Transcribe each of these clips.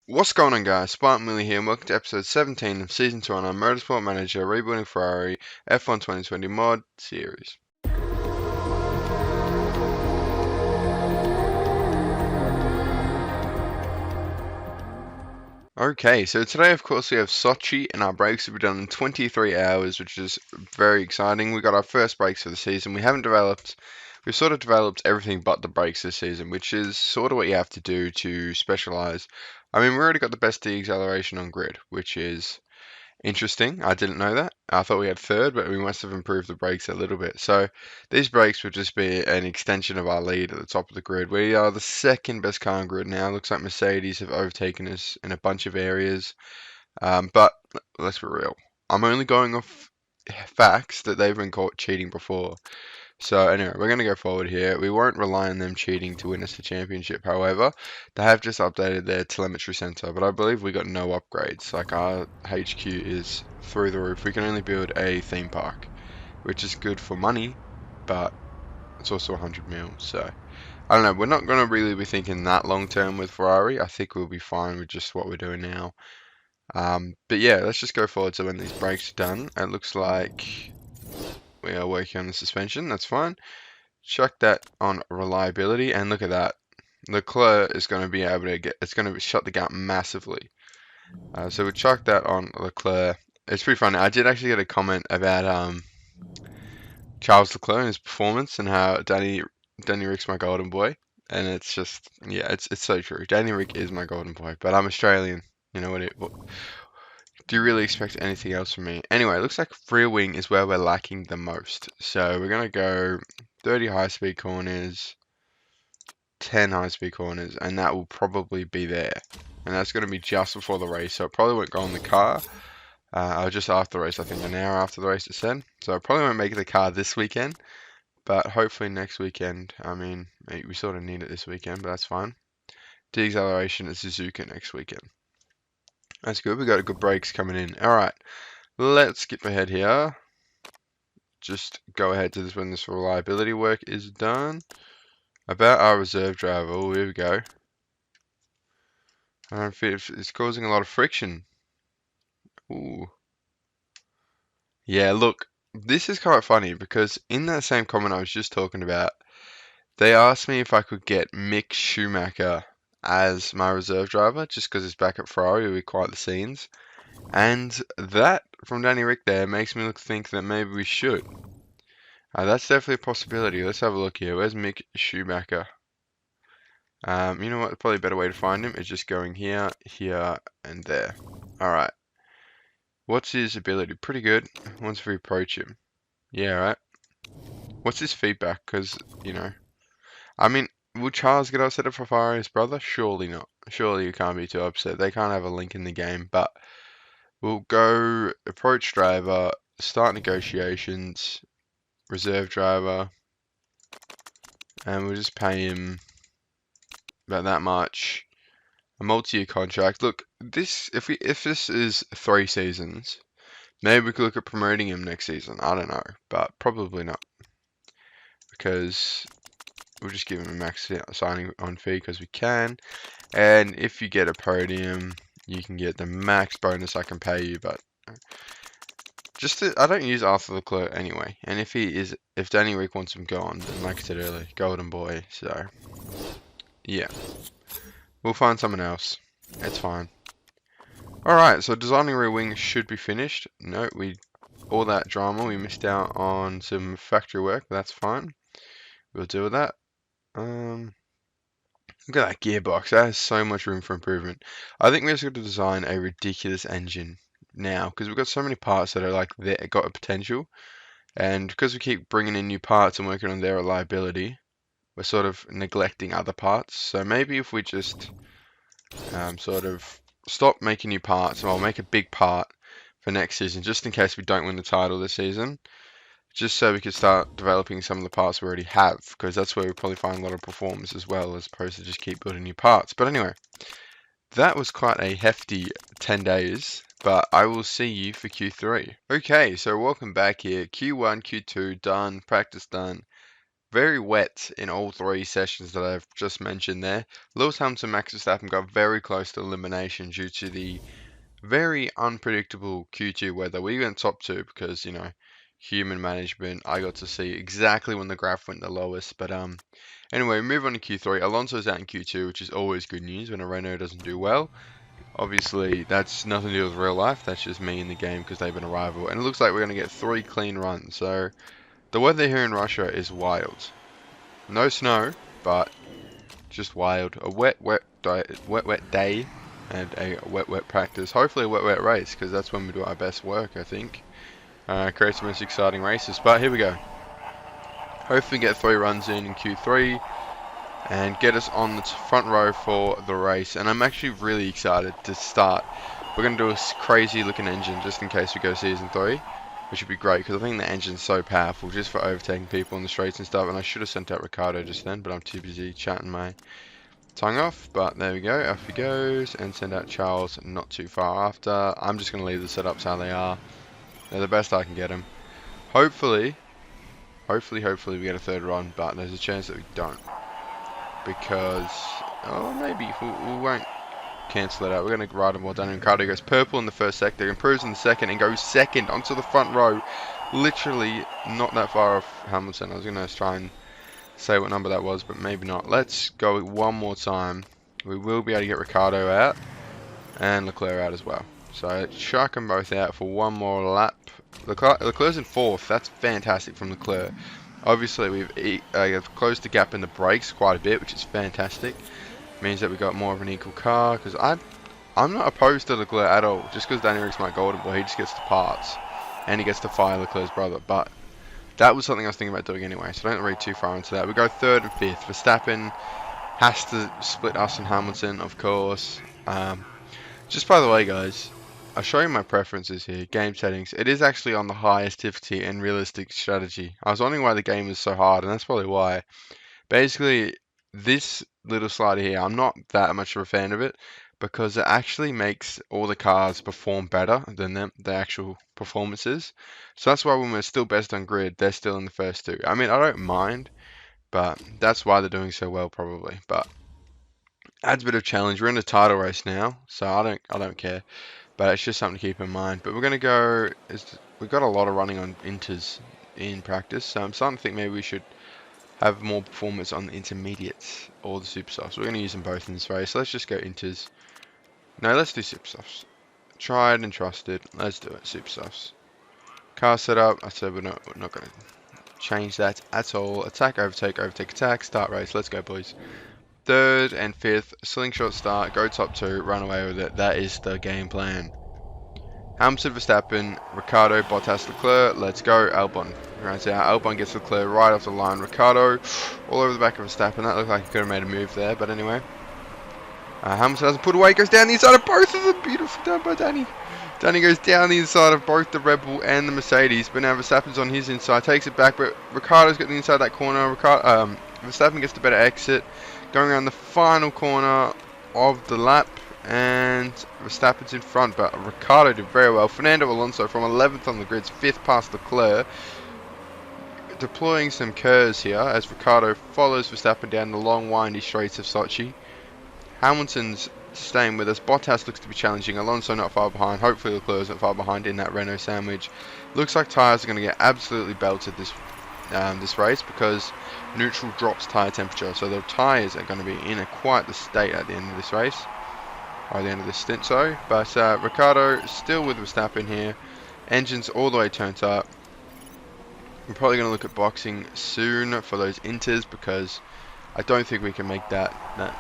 What's going on, guys? Spartan Willie here, and welcome to episode 17 of Season 2 on our Motorsport Manager Rebuilding Ferrari F1 2020 mod series. Okay, so today, of course, we have Sochi, and our brakes will be done in 23 hours, which is very exciting. We got our first brakes for the season. We've sort of developed everything but the brakes this season, which is sort of what you have to do to specialize. I mean, we already got the best deceleration on grid, which is interesting. I didn't know that. I thought we had third, but we must have improved the brakes a little bit. So these brakes would just be an extension of our lead at the top of the grid. We are the second best car on grid now. Looks like Mercedes have overtaken us in a bunch of areas. But let's be real. I'm only going off facts that they've been caught cheating before. So anyway, we're going to go forward here. We won't rely on them cheating to win us the championship. However, they have just updated their telemetry center, but I believe we got no upgrades. Like our HQ is through the roof. We can only build a theme park, which is good for money, but it's also 100 mil. So I don't know. We're not going to really be thinking that long term with Ferrari. I think we'll be fine with just what we're doing now. But yeah, let's just go forward. So when these brakes are done, it looks like we are working on the suspension. That's fine. Chuck that on reliability, and look at that. Leclerc is going to be able to it's going to shut the gap massively. So we chuck that on Leclerc. It's pretty funny. I did actually get a comment about Charles Leclerc and his performance and how Danny Rick's my golden boy, and it's just yeah, it's so true. Danny Rick is my golden boy, but I'm Australian. You know what? Do you really expect anything else from me? Anyway, it looks like rear wing is where we're lacking the most. So we're gonna go 30 high speed corners. 10 high-speed corners, and that will probably be there. And that's going to be just before the race, so it probably won't go on the car. Or just after the race, I think an hour after the race it said. So I probably won't make the car this weekend, but hopefully next weekend. I mean, we sort of need it this weekend, but that's fine. Deceleration at Suzuka next weekend. That's good. We got good brakes coming in. All right, let's skip ahead here. Just go ahead to this when this reliability work is done. About our reserve driver, here we go. It's causing a lot of friction. Ooh. Yeah, look, this is quite funny because in that same comment I was just talking about, they asked me if I could get Mick Schumacher as my reserve driver just because he's back at Ferrari with quite the scenes. And that from Danny Rick there makes me think that maybe we should. That's definitely a possibility. Let's have a look here. Where's Mick Schumacher? You know what? Probably a better way to find him is just going here, here, and there. All right. What's his ability? Pretty good once we approach him. Yeah, right. What's his feedback? Because, I mean, will Charles get upset for firing his brother? Surely not. Surely you can't be too upset. They can't have a link in the game. But we'll go approach driver, start negotiations, reserve driver, and we'll just pay him about that much. A multi-year contract. Look, if this is 3 seasons, maybe we could look at promoting him next season. I don't know, but probably not. Because we'll just give him a max signing on fee because we can. And if you get a podium, you can get the max bonus I can pay you. But I don't use Arthur Leclerc anyway. And if Danny Rick wants him gone, then like I said earlier, golden boy. So yeah, we'll find someone else. It's fine. Alright, so designing rear wing should be finished. No, all that drama, we missed out on some factory work, but that's fine. We'll deal with that. Look at that gearbox. That has so much room for improvement. I think we just got to design a ridiculous engine now because we've got so many parts that are like got a potential, and because we keep bringing in new parts and working on their reliability, we're sort of neglecting other parts. So maybe if we just sort of stop making new parts, and I'll make a big part for next season, just in case we don't win the title this season. Just so we could start developing some of the parts we already have, because that's where we probably find a lot of performance as well, as opposed to just keep building new parts. But anyway, that was quite a hefty 10 days, but I will see you for Q3. Okay, so welcome back here. Q1, Q2 done, practice done. very wet in all three sessions that I've just mentioned there. Lewis Hamilton and Max Verstappen got very close to elimination due to the very unpredictable Q2 weather. We went top two because, human management. I got to see exactly when the graph went the lowest. But anyway, move on to Q3. Alonso's out in Q2, which is always good news when a Renault doesn't do well. Obviously, that's nothing to do with real life. That's just me in the game because they've been a rival. And it looks like we're going to get 3 clean runs. So the weather here in Russia is wild. No snow, but just wild. A wet day, and a wet practice. Hopefully a wet race, because that's when we do our best work, I think. Create the most exciting races. But here we go. Hopefully get 3 runs in Q3 and get us on the front row for the race. And I'm actually really excited to start. We're going to do a crazy looking engine just in case we go season 3. Which would be great because I think the engine's so powerful just for overtaking people on the straights and stuff. And I should have sent out Ricardo just then, but I'm too busy chatting my tongue off. But there we go, off he goes, and send out Charles not too far after. I'm just going to leave the setups how they are. They're the best I can get them. Hopefully we get a 3rd run, but there's a chance that we don't. Because, maybe we won't cancel it out. We're going to ride him well done. Ricardo goes purple in the first sector, improves in the second, and goes second onto the front row. Literally not that far off Hamilton. I was going to try and say what number that was, but maybe not. Let's go one more time. We will be able to get Ricardo out and Leclerc out as well. So chuck them both out for one more lap. Leclerc's in 4th. That's fantastic from Leclerc. Obviously, we've closed the gap in the brakes quite a bit, which is fantastic. Means that we got more of an equal car, because I'm not opposed to Leclerc at all. Just because Danny Rick's my golden boy, he just gets the parts, and he gets to fire Leclerc's brother. But that was something I was thinking about doing anyway, so don't read too far into that. We go 3rd and 5th. Verstappen has to split us and Hamilton, of course. Just by the way, guys, I'll show you my preferences here. Game settings. It is actually on the highest difficulty and realistic strategy. I was wondering why the game is so hard, and that's probably why. Basically, this little slider here, I'm not that much of a fan of it because it actually makes all the cars perform better than the actual performances. So that's why when we're still best on grid, they're still in the first 2. I mean, I don't mind, but that's why they're doing so well probably. But adds a bit of challenge. We're in a title race now, so I don't care. But it's just something to keep in mind. But we're gonna go. We've got a lot of running on inters in practice, so I'm starting to think maybe we should have more performance on the intermediates or the super softs. We're going to use them both in this race. So let's just go inters. No, let's do super softs. Tried and trusted. Let's do it. Super softs. Car setup. I said we're not going to change that at all. Attack, overtake, attack. Start race. Let's go, boys. 3rd and 5th. Slingshot start. Go top 2. Run away with it. That is the game plan. Hamilton, Verstappen, Ricardo, Bottas, Leclerc. Let's go. Albon. Right out. Albon gets Leclerc right off the line. Ricardo all over the back of Verstappen. That looked like he could have made a move there, but anyway. Hamilton doesn't put away. Goes down the inside of both of them. Beautiful done by Danny. Danny goes down the inside of both the Red Bull and the Mercedes, but now Verstappen's on his inside. Takes it back, but Ricardo's got the inside of that corner. Verstappen gets the better exit. Going around the final corner of the lap. And Verstappen's in front, but Ricardo did very well. Fernando Alonso from 11th on the grids, 5th past Leclerc. Deploying some curves here as Ricardo follows Verstappen down the long windy straights of Sochi. Hamilton's staying with us. Bottas looks to be challenging. Alonso not far behind. Hopefully Leclerc's not far behind in that Renault sandwich. Looks like tyres are going to get absolutely belted this race because neutral drops tyre temperature. So the tyres are going to be in quite the state at the end of this race. By the end of this stint, sorry. But Ricardo still with Verstappen here. Engines all the way turned up. I'm probably going to look at boxing soon for those inters because I don't think we can make that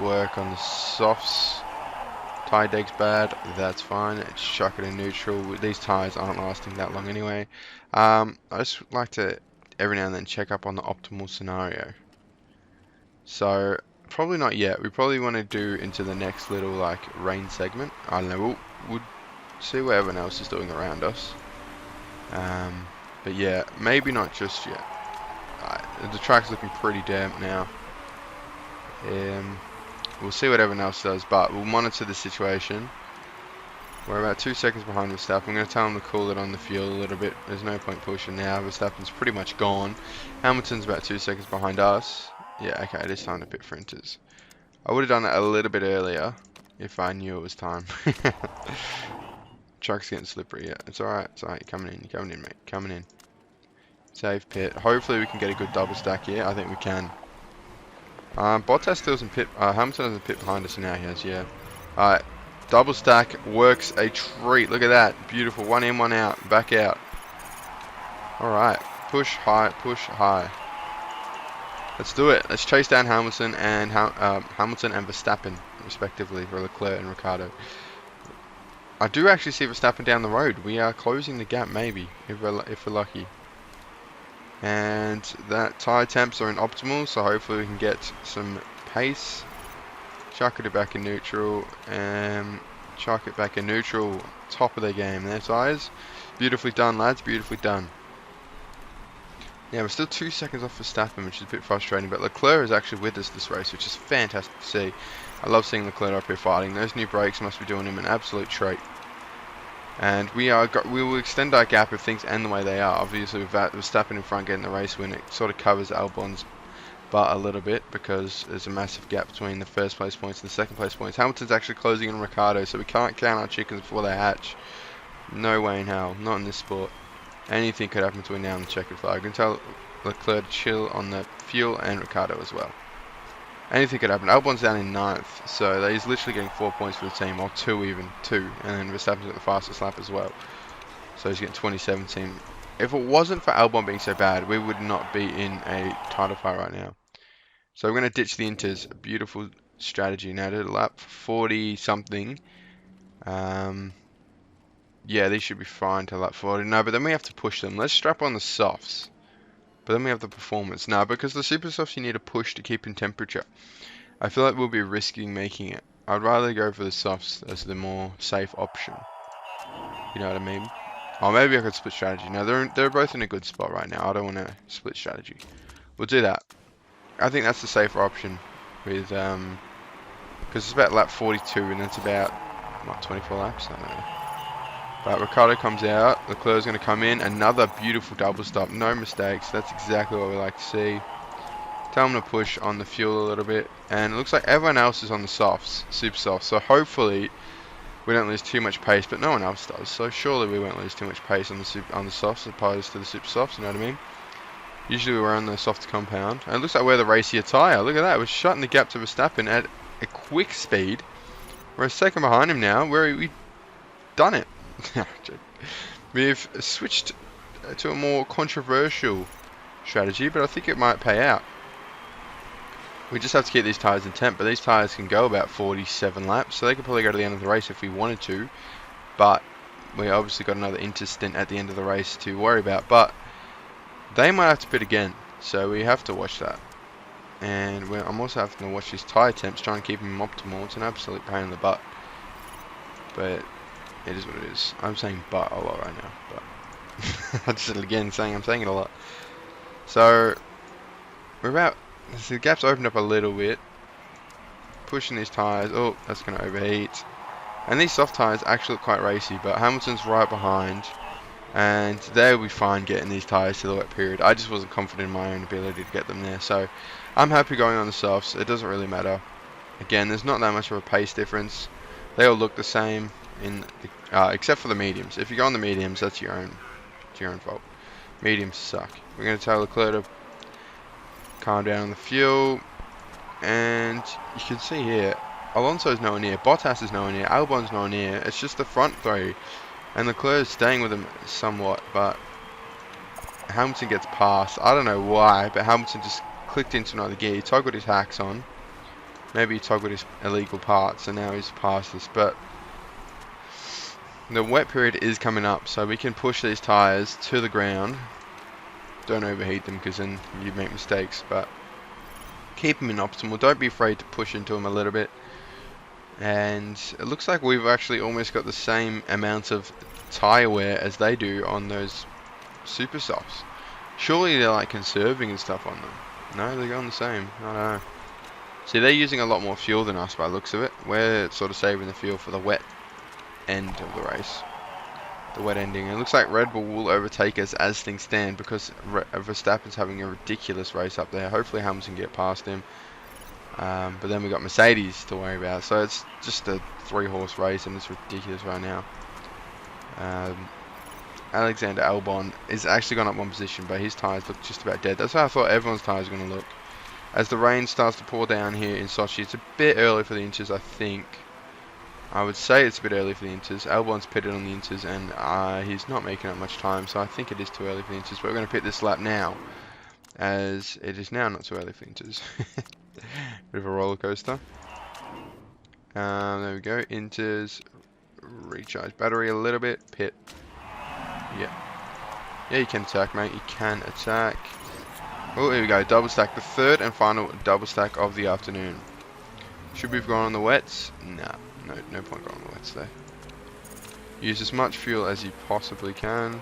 work on the softs. Tyre deg's bad. That's fine. Chuck it in neutral. These tyres aren't lasting that long anyway. I just like to every now and then check up on the optimal scenario. So probably not yet. We probably want to do into the next little like rain segment. I don't know. We'll see what everyone else is doing around us. But yeah, maybe not just yet. The track's looking pretty damp now. We'll see what everyone else does, but we'll monitor the situation. We're about 2 seconds behind Verstappen. I'm going to tell him to cool it on the fuel a little bit. There's no point pushing now. Verstappen's pretty much gone. Hamilton's about 2 seconds behind us. Yeah, okay, it is time to pit for inters. I would have done it a little bit earlier if I knew it was time. Truck's getting slippery. Yeah, it's alright. It's alright. You're coming in. You're coming in, mate. Coming in. Save pit. Hopefully we can get a good double stack here. I think we can. Bottas still's in pit. Hamilton has a pit behind us now. He has, yeah. Alright. Double stack works a treat. Look at that. Beautiful. One in, one out. Back out. Alright. Push high. Push high. Let's do it. Let's chase down Hamilton and Verstappen, respectively, for Leclerc and Ricciardo. I do actually see Verstappen down the road. We are closing the gap, maybe, if we're lucky. And that tyre temps are in optimal, so hopefully we can get some pace. Chuck it back in neutral, and chuck it back in neutral. Top of their game there, tyres. Beautifully done, lads. Beautifully done. Yeah, we're still 2 seconds off Verstappen, which is a bit frustrating, but Leclerc is actually with us this race, which is fantastic to see. I love seeing Leclerc up here fighting. Those new brakes must be doing him an absolute treat. And we will extend our gap if things end the way they are. Obviously, with Verstappen in front getting the race win, it sort of covers Albon's butt a little bit because there's a massive gap between the first place points and the second place points. Hamilton's actually closing in Ricciardo, so we can't count our chickens before they hatch. No way in hell. Not in this sport. Anything could happen between now and the checkered flag. I can tell Leclerc to chill on the fuel and Ricciardo as well. Anything could happen. Albon's down in 9th, so he's literally getting 4 points for the team, or 2 even, 2. And then Verstappen's got the fastest lap as well. So he's getting 2017. If it wasn't for Albon being so bad, we would not be in a title fight right now. So we're going to ditch the inters. A beautiful strategy. Now to lap 40 something. Yeah, these should be fine to lap 40. No, but then we have to push them. Let's strap on the softs. But then we have the performance. Now, because the super softs you need to push to keep in temperature. I feel like we'll be risking making it. I'd rather go for the softs as the more safe option. You know what I mean? Or maybe I could split strategy. No, they're both in a good spot right now. I don't want to split strategy. We'll do that. I think that's the safer option. With because it's about lap 42 and it's about, what, 24 laps? I don't know. But Ricciardo comes out, Leclerc's going to come in, another beautiful double stop, no mistakes, that's exactly what we like to see. Tell him to push on the fuel a little bit, and it looks like everyone else is on the softs, super softs, so hopefully we don't lose too much pace, but no one else does, so surely we won't lose too much pace on the softs as opposed to the super softs, you know what I mean? Usually we're on the soft compound, and it looks like we're the racier tyre, look at that, we're shutting the gap to Verstappen at a quick speed. We're a second behind him now, we've done it. We've switched to a more controversial strategy, but I think it might pay out. We just have to keep these tyres in temp, but these tyres can go about 47 laps, so they could probably go to the end of the race if we wanted to, but we obviously got another interstint at the end of the race to worry about, but they might have to pit again, so we have to watch that. And I'm also having to watch these tyre temps, trying to keep them optimal. It's an absolute pain in the butt, but it is what it is. I'm saying but a lot right now, but I just again I'm saying it a lot. So we're about, so the gap's opened up a little bit. Pushing these tyres. Oh, that's going to overheat. And these soft tyres actually look quite racy, but Hamilton's right behind, and they'll be fine getting these tyres to the wet period. I just wasn't confident in my own ability to get them there, so I'm happy going on the softs. It doesn't really matter. Again, there's not that much of a pace difference. They all look the same. Except for the mediums. If you go on the mediums, that's your own fault. Mediums suck. We're going to tell Leclerc to calm down on the fuel, and you can see here, Alonso's nowhere near, Bottas is nowhere near, Albon's nowhere near. It's just the front three, and Leclerc is staying with him somewhat, but Hamilton gets past. I don't know why, but Hamilton just clicked into another gear. He toggled his hacks on. Maybe he toggled his illegal parts, and now he's past us, but the wet period is coming up, so we can push these tyres to the ground. Don't overheat them because then you make mistakes, but keep them in optimal. Don't be afraid to push into them a little bit. And it looks like we've actually almost got the same amount of tyre wear as they do on those super softs. Surely they're like conserving and stuff on them. No, they're going the same. I don't know. See, they're using a lot more fuel than us by the looks of it. We're sort of saving the fuel for the wet end of the race. The wet ending. It looks like Red Bull will overtake us as things stand because Verstappen's having a ridiculous race up there. Hopefully Hamilton can get past him. But then we got Mercedes to worry about. So it's just a 3-horse race and it's ridiculous right now. Alexander Albon is actually gone up one position, but his tyres look just about dead. That's how I thought everyone's tyres are going to look. As the rain starts to pour down here in Sochi, it's a bit early for the inters, I think. I would say it's a bit early for the inters. Albon's pitted on the inters, and he's not making up much time, so I think it is too early for the inters. But we're going to pit this lap now, as it is now not too early for the inters. Bit of a roller coaster. There we go. Inters, recharge battery a little bit. Pit. Yeah. Yeah, you can attack, mate. You can attack. Oh, here we go. Double stack. The third and final double stack of the afternoon. Should we have gone on the wets? Nah. No point going on the wets there. Use as much fuel as you possibly can.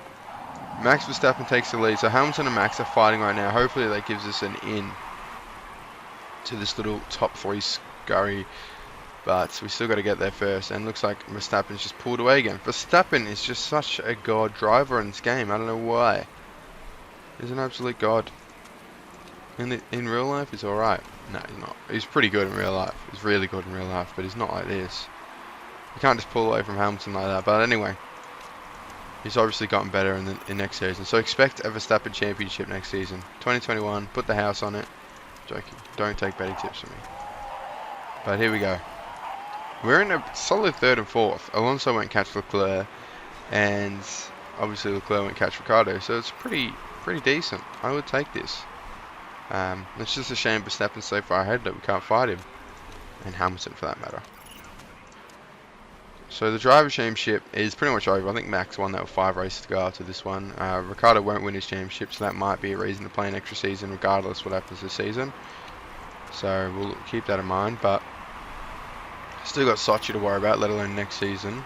Max Verstappen takes the lead. So Hamilton and Max are fighting right now. Hopefully that gives us an in to this little top 3 scurry. But we still got to get there first. And looks like Verstappen's just pulled away again. Verstappen is just such a god driver in this game. I don't know why. He's an absolute god. In real life, he's alright. No, he's not. He's pretty good in real life. He's really good in real life. But he's not like this. You can't just pull away from Hamilton like that. But anyway. He's obviously gotten better in next season. So expect a Verstappen championship next season. 2021. Put the house on it. Joking. Don't take betting tips from me. But here we go. We're in a solid 3rd and 4th. Alonso won't catch Leclerc, and obviously Leclerc won't catch Ricciardo, so it's pretty decent. I would take this. It's just a shame Verstappen's so far ahead that we can't fight him, and Hamilton for that matter. So the driver championship is pretty much over. I think Max won that with 5 races to go after this one. Ricciardo won't win his championship, so that might be a reason to play an extra season regardless what happens this season. So we'll keep that in mind, but still got Sochi to worry about, let alone next season.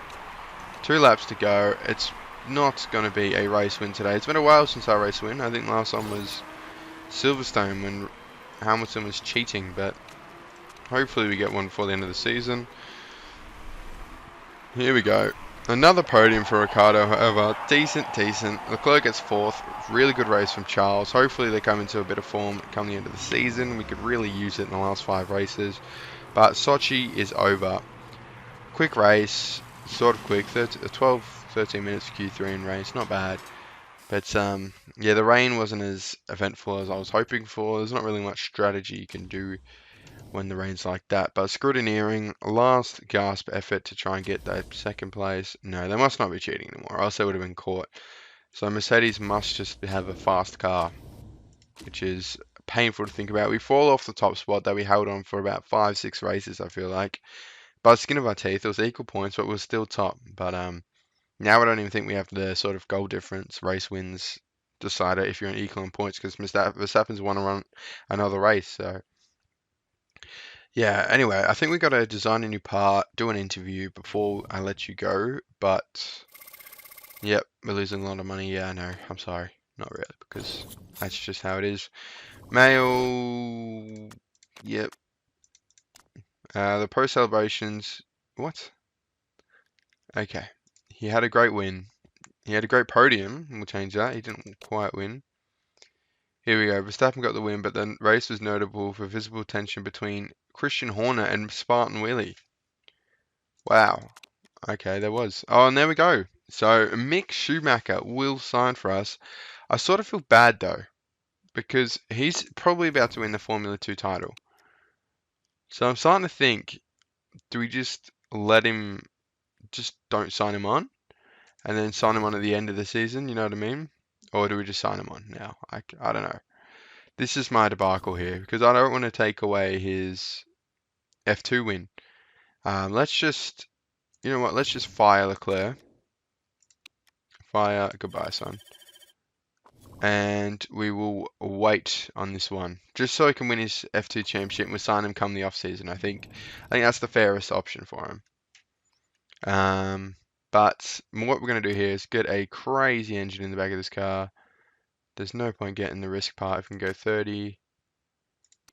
2 laps to go. It's not going to be a race win today. It's been a while since our race win. I think last one was Silverstone when Hamilton was cheating, but hopefully we get one before the end of the season. Here we go. Another podium for Ricciardo, however. Decent. Leclerc gets 4th. Really good race from Charles. Hopefully they come into a bit of form come the end of the season. We could really use it in the last 5 races. But Sochi is over. Quick race, sort of quick. 12-13 minutes for Q3 in race, not bad. But yeah, the rain wasn't as eventful as I was hoping for. There's not really much strategy you can do when the rain's like that. But scrutineering, last gasp effort to try and get that 2nd place. No, they must not be cheating anymore, or else they would have been caught. So Mercedes must just have a fast car, which is painful to think about. We fall off the top spot that we held on for about 5-6 races, I feel like. By the skin of our teeth, it was equal points, but we're still top. But now I don't even think we have the sort of goal difference, race wins decider if you're an equal in points, because Verstappen's want to run another race. So yeah, anyway, I think we got to design a new part, do an interview before I let you go. But yep, we're losing a lot of money. Yeah, I know. I'm sorry. Not really, because that's just how it is. Mail. Yep. The pro celebrations. What? Okay. He had a great win. He had a great podium. We'll change that. He didn't quite win. Here we go. Verstappen got the win, but the race was notable for visible tension between Christian Horner and Spartan Willie. Wow. Okay, there was. Oh, and there we go. So Mick Schumacher will sign for us. I sort of feel bad though, because he's probably about to win the Formula 2 title. So I'm starting to think, do we just let him, just don't sign him on? And then sign him on at the end of the season, you know what I mean? Or do we just sign him on now? I don't know. This is my debacle here, because I don't want to take away his F2 win. Let's just, you know what, let's just fire Leclerc. Fire, goodbye son. And we will wait on this one, just so he can win his F2 championship and we'll sign him come the off season. I think that's the fairest option for him. But what we're going to do here is get a crazy engine in the back of this car. There's no point getting the risk part. If we can go 30,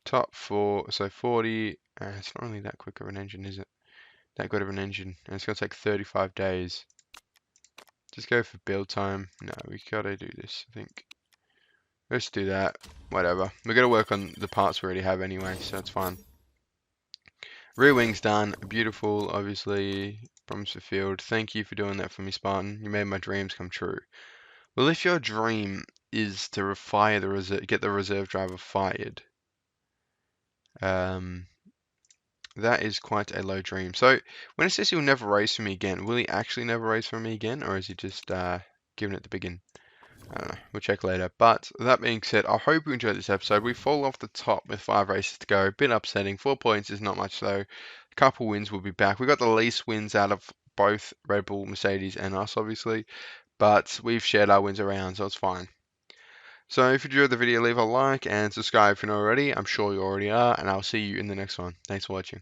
top 4, so 40. It's not really that quick of an engine, is it? that good of an engine, and it's gonna take 35 days. Just go for build time. No, we gotta do this, I think. Let's do that. Whatever. We're gonna work on the parts we already have anyway, so it's fine. Rear wing's done. Beautiful, obviously. Problems fulfilled. Thank you for doing that for me, Spartan. You made my dreams come true. Well, if your dream is to fire the get the reserve driver fired, that is quite a low dream. So when it says he'll never race for me again, will he actually never race for me again, or is he just giving it the begin? I don't know. We'll check later. But that being said, I hope you enjoyed this episode. We fall off the top with 5 races to go. A bit upsetting. 4 points is not much though. A couple wins, we'll be back. We got the least wins out of both Red Bull, Mercedes, and us, obviously. But we've shared our wins around, so it's fine. So if you enjoyed the video, leave a like and subscribe if you're not already. I'm sure you already are, and I'll see you in the next one. Thanks for watching.